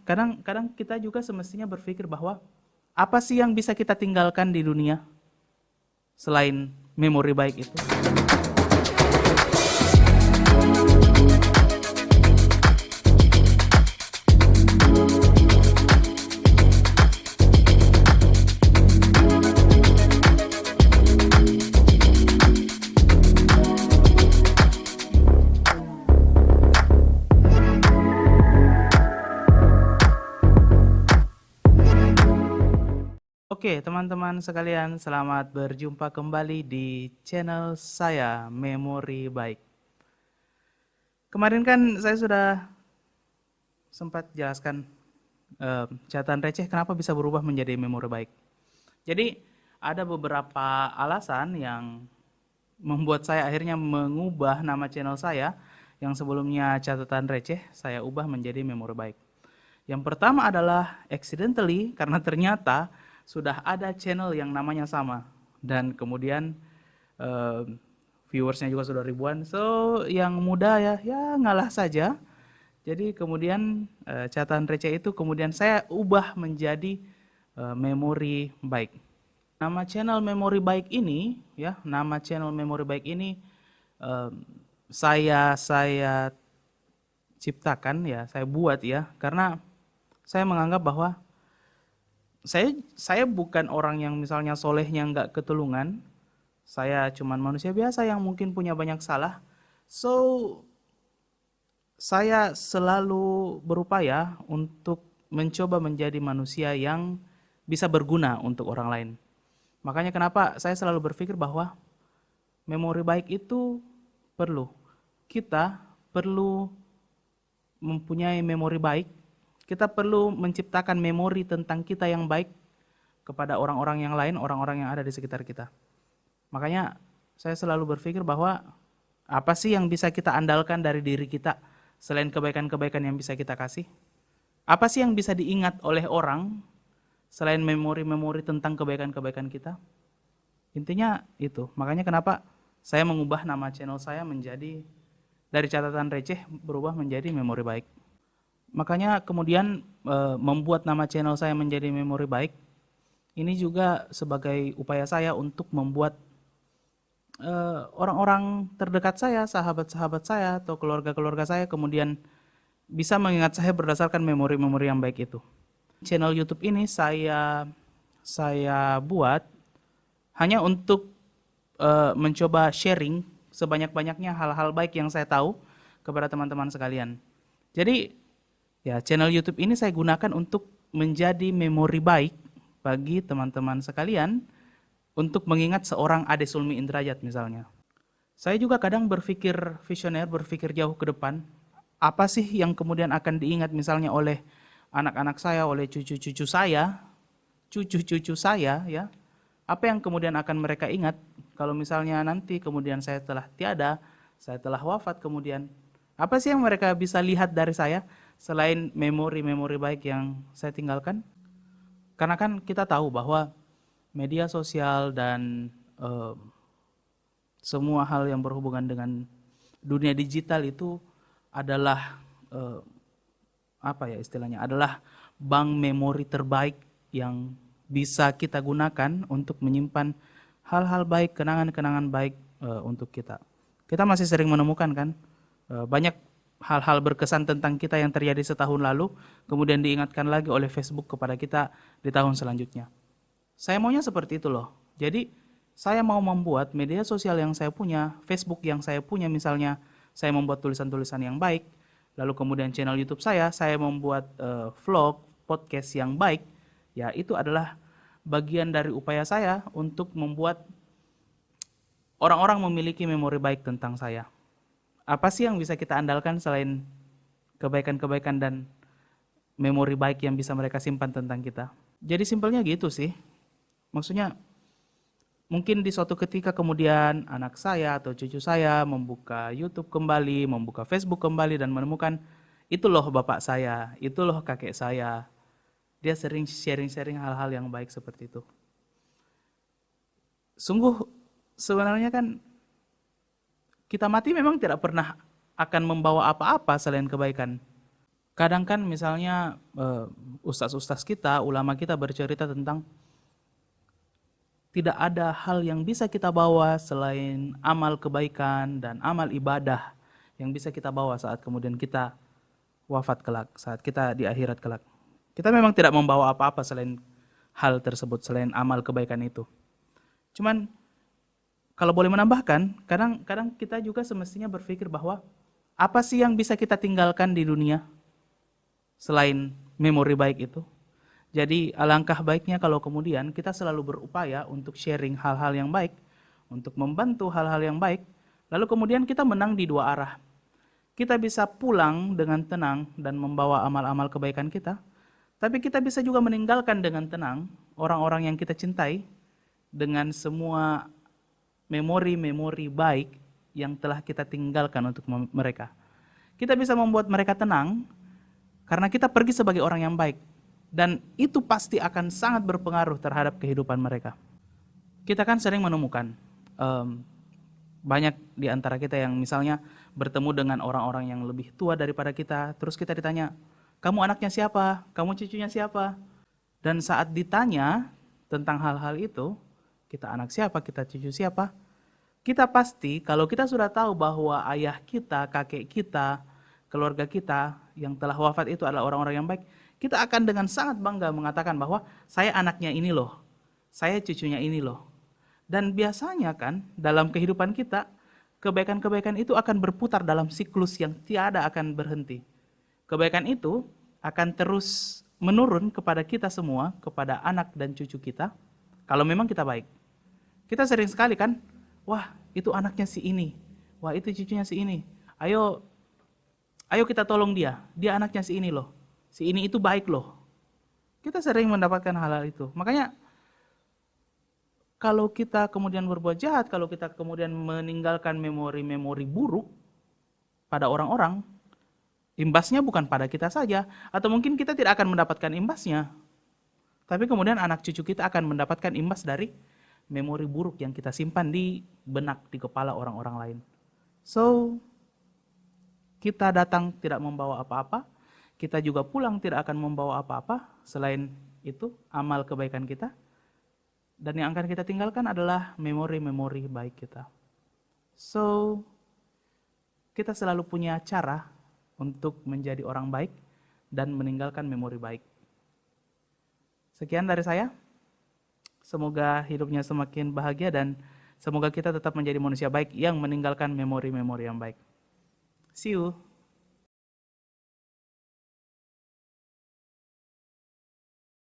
kadang kita juga semestinya berpikir bahwa apa sih yang bisa kita tinggalkan di dunia selain memori baik itu. Oke, teman-teman sekalian, selamat berjumpa kembali di channel saya, Memori Baik. Kemarin kan saya sudah sempat jelaskan catatan receh kenapa bisa berubah menjadi memori baik. Jadi, ada beberapa alasan yang membuat saya akhirnya mengubah nama channel saya yang sebelumnya catatan receh, saya ubah menjadi memori baik. Yang pertama adalah accidentally, karena ternyata sudah ada channel yang namanya sama. Dan kemudian viewersnya juga sudah ribuan. So, yang muda ya ngalah saja. Jadi kemudian catatan receh itu kemudian saya ubah menjadi memori baik. Nama channel memori baik ini, nama channel memori baik ini saya ciptakan saya buat karena saya menganggap bahwa saya bukan orang yang misalnya solehnya nggak ketulungan. Saya cuman manusia biasa yang mungkin punya banyak salah. So, saya selalu berupaya untuk mencoba menjadi manusia yang bisa berguna untuk orang lain. Makanya kenapa saya selalu berpikir bahwa memori baik itu perlu. Kita perlu mempunyai memori baik. Kita perlu menciptakan memori tentang kita yang baik kepada orang-orang yang lain, orang-orang yang ada di sekitar kita. Makanya saya selalu berpikir bahwa apa sih yang bisa kita andalkan dari diri kita selain kebaikan-kebaikan yang bisa kita kasih? Apa sih yang bisa diingat oleh orang selain memori-memori tentang kebaikan-kebaikan kita? Intinya itu. Makanya kenapa saya mengubah nama channel saya menjadi dari catatan receh berubah menjadi memori baik. Makanya kemudian membuat nama channel saya menjadi memori baik, ini juga sebagai upaya saya untuk membuat orang-orang terdekat saya, sahabat-sahabat saya, atau keluarga-keluarga saya kemudian bisa mengingat saya berdasarkan memori-memori yang baik itu. Channel YouTube ini saya buat hanya untuk mencoba sharing sebanyak-banyaknya hal-hal baik yang saya tahu kepada teman-teman sekalian. Jadi channel YouTube ini saya gunakan untuk menjadi memori baik bagi teman-teman sekalian untuk mengingat seorang Ade Sulmi Indrajat misalnya. Saya juga kadang berpikir visioner, berpikir jauh ke depan. Apa sih yang kemudian akan diingat misalnya oleh anak-anak saya, oleh cucu-cucu saya, Apa yang kemudian akan mereka ingat kalau misalnya nanti kemudian saya telah tiada, saya telah wafat kemudian. Apa sih yang mereka bisa lihat dari saya selain memori-memori baik yang saya tinggalkan? Karena kan kita tahu bahwa media sosial dan semua hal yang berhubungan dengan dunia digital itu adalah adalah bank memori terbaik yang bisa kita gunakan untuk menyimpan hal-hal baik, kenangan-kenangan baik untuk kita. Kita masih sering menemukan kan banyak hal-hal berkesan tentang kita yang terjadi setahun lalu, kemudian diingatkan lagi oleh Facebook kepada kita di tahun selanjutnya. Saya maunya seperti itu loh. Jadi saya mau membuat media sosial yang saya punya, Facebook yang saya punya misalnya, saya membuat tulisan-tulisan yang baik, lalu kemudian channel YouTube saya membuat vlog, podcast yang baik, ya itu adalah bagian dari upaya saya untuk membuat orang-orang memiliki memori baik tentang saya. Apa sih yang bisa kita andalkan selain kebaikan-kebaikan dan memori baik yang bisa mereka simpan tentang kita? Jadi simpelnya gitu sih. Maksudnya mungkin di suatu ketika kemudian anak saya atau cucu saya membuka YouTube kembali, membuka Facebook kembali dan menemukan itu loh bapak saya, itu loh kakek saya. Dia sering sharing-sharing hal-hal yang baik seperti itu. Sungguh sebenarnya kan kita mati memang tidak pernah akan membawa apa-apa selain kebaikan. Kadang kan misalnya ustaz-ustaz kita, ulama kita bercerita tentang tidak ada hal yang bisa kita bawa selain amal kebaikan dan amal ibadah yang bisa kita bawa saat kemudian kita wafat kelak, saat kita di akhirat kelak. Kita memang tidak membawa apa-apa selain hal tersebut, selain amal kebaikan itu. Cuman kalau boleh menambahkan, kadang-kadang kita juga semestinya berpikir bahwa apa sih yang bisa kita tinggalkan di dunia selain memori baik itu. Jadi alangkah baiknya kalau kemudian kita selalu berupaya untuk sharing hal-hal yang baik, untuk membantu hal-hal yang baik, lalu kemudian kita menang di dua arah. Kita bisa pulang dengan tenang dan membawa amal-amal kebaikan kita, tapi kita bisa juga meninggalkan dengan tenang orang-orang yang kita cintai dengan semua memori-memori baik yang telah kita tinggalkan untuk mereka. Kita bisa membuat mereka tenang karena kita pergi sebagai orang yang baik. Dan itu pasti akan sangat berpengaruh terhadap kehidupan mereka. Kita kan sering menemukan banyak di antara kita yang misalnya bertemu dengan orang-orang yang lebih tua daripada kita, terus kita ditanya, kamu anaknya siapa? Kamu cucunya siapa? Dan saat ditanya tentang hal-hal itu, kita anak siapa, kita cucu siapa, kita pasti kalau kita sudah tahu bahwa ayah kita, kakek kita, keluarga kita yang telah wafat itu adalah orang-orang yang baik, kita akan dengan sangat bangga mengatakan bahwa saya anaknya ini loh, saya cucunya ini loh. Dan biasanya kan dalam kehidupan kita, kebaikan-kebaikan itu akan berputar dalam siklus yang tiada akan berhenti. Kebaikan itu akan terus menurun kepada kita semua, kepada anak dan cucu kita, kalau memang kita baik. Kita sering sekali kan, wah itu anaknya si ini, wah itu cucunya si ini, ayo kita tolong dia anaknya si ini loh. Si ini itu baik loh. Kita sering mendapatkan hal-hal itu. Makanya kalau kita kemudian berbuat jahat, kalau kita kemudian meninggalkan memori-memori buruk pada orang-orang, imbasnya bukan pada kita saja, atau mungkin kita tidak akan mendapatkan imbasnya. Tapi kemudian anak cucu kita akan mendapatkan imbas dari memori buruk yang kita simpan di benak, di kepala orang-orang lain. So, kita datang tidak membawa apa-apa, kita juga pulang tidak akan membawa apa-apa selain itu amal kebaikan kita, dan yang akan kita tinggalkan adalah memori-memori baik kita. So, kita selalu punya cara untuk menjadi orang baik dan meninggalkan memori baik. Sekian dari saya, semoga hidupnya semakin bahagia dan semoga kita tetap menjadi manusia baik yang meninggalkan memori-memori yang baik. See you.